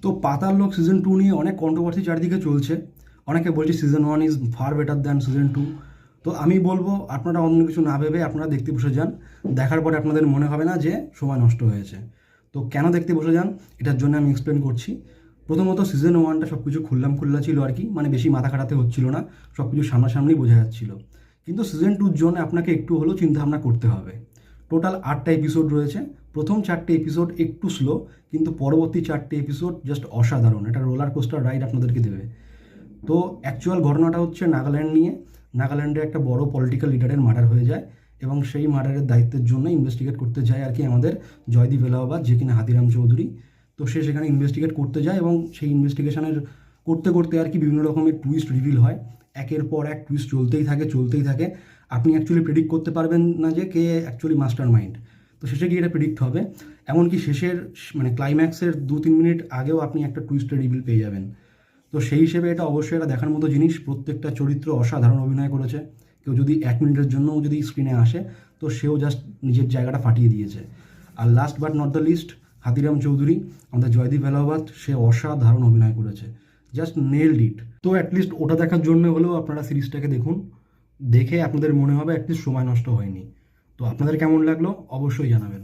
তো পাতাল লোক সিজন 2 নিয়ে অনেক কন্ট্রোভার্সি চারিদিকে চলছে। অনেকে বলছে season 1 is far better than season 2। তো আমি বলবো আপনারা অন্য কিছু না ভেবে আপনারা দেখতে বসে যান। দেখার পরে আপনাদের মনে হবে না যে সময় নষ্ট হয়েছে। তো কেন দেখতে বসে যান এটার জন্য আমি এক্সপ্লেন করছি। প্রথমত সিজন 1টা সব কিছু খুল্লা ছিল আর কি, মানে বেশি মাথা খাটাতে হচ্ছিল না, সব কিছু সামনাসামনি বোঝা যাচ্ছিল। কিন্তু সিজন 2 জন্য আপনাকে একটু হলেও চিন্তাভাবনা করতে হবে। টোটাল 8টা এপিসোড রয়েছে। প্রথম 4টে এপিসোড একটু স্লো, কিন্তু পরবর্তী 4টে এপিসোড জাস্ট অসাধারণ। এটা রোলার কোস্টার রাইড আপনাদেরকে দেবে। তো অ্যাকচুয়াল ঘটনাটা হচ্ছে নাগাল্যান্ড নিয়ে। নাগাল্যান্ডে একটা বড় পলিটিক্যাল লিডারের মার্ডার হয়ে যায় এবং সেই মার্ডারের দায়িত্বের জন্য ইনভেস্টিগেট করতে যায় আর কি আমাদের জয়দীপ এলাহাবাদ, যে কিনা হাতিরাম চৌধুরী। তো সে সেখানে ইনভেস্টিগেট করতে যায় এবং সেই ইনভেস্টিগেশনের করতে করতে আর কি বিভিন্ন রকমের টুইস্ট রিভিল হয়। একের পর এক টুইস্ট চলতেই থাকে। আপনি অ্যাকচুয়ালি প্রেডিক্ট করতে পারবেন না যে কে অ্যাকচুয়ালি মাস্টার মাইন্ড। তো শেষে গিয়ে এটা প্রেডিক্ট হবে। এমনকি শেষের মানে ক্লাইম্যাক্সের 2-3 মিনিট আগেও আপনি একটা টুইস্টের রিভিল পেয়ে যাবেন। তো সেই হিসেবে এটা অবশ্যই এটা দেখার মতো জিনিস। প্রত্যেকটা চরিত্র অসাধারণ অভিনয় করেছে। কেউ যদি 1 মিনিটের জন্যও যদি স্ক্রিনে আসে তো সেও জাস্ট নিজের জায়গাটা ফাটিয়ে দিয়েছে। আর last but not the least, Hatiram Chowdhury, আমাদের জয়দীপ এলাহাবাদ, সে অসাধারণ অভিনয় করেছে, জাস্ট নেলড ইট। তো অ্যাটলিস্ট ওটা দেখার জন্য হলেও আপনারা সিরিজটাকে দেখুন। দেখে আপনাদের মনে হবে অ্যাটলিস্ট সময় নষ্ট হয়নি। তো আপনাদের কেমন লাগলো অবশ্যই জানাবেন।